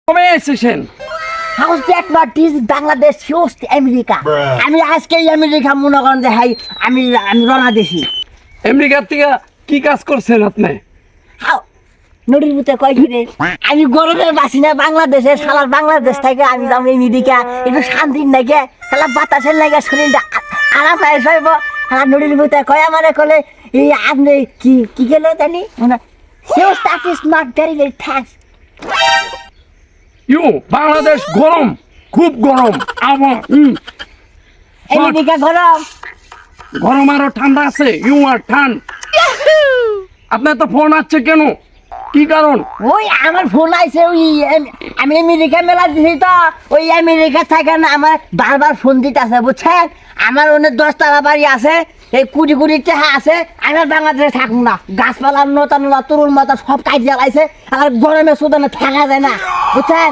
কবে এসেছেন? House that not this Bangladesh host America. আমি আজকে আমেরিকা মনে করেন যে হাই আমি রওনা দিছি। আমেরিকার থেকে কি কাজ করছেন আপনি? হাও নদীর ভিতরে কয় কি রে আমি গরমে বাসি না বাংলাদেশে শালার বাংলাদেশ থেকে আমি যাবো আমেরিকা একটু শান্তির নাকি শালা বাতাসের লাগে শরীরটা আরাম পায় যাইব। আর নদীর ভিতরে কয় আমারে কলে এই আপনি কি কি গেল জানি মানে host that is not very very thanks. Bangladesh গরম, খুব গরম। আমেরিকা গরম গরম আরো ঠান্ডা আছে। ইউ আর ঠান্ড। আপনার তো ফোন আসছে কেন? কি কারণ? ওই আমার ফোন আইছে ওই আমি আমেরিকা মেলা দিছি তো ওই আমেরিকা থেকে না আমার বারবার ফোন দিতেছে বুঝছেন। আমার অনেক 10 টাকা বাড়ি আছে এই কুড়ি কুড়ি টাকা আছে। আমার বাংলাদেশে থাকুন না গাছপালা নতা নলা তরুণ মাতা সব কাজ জ্বালাইছে আর গরমে সুদানে থাকা যায় না বুঝছেন।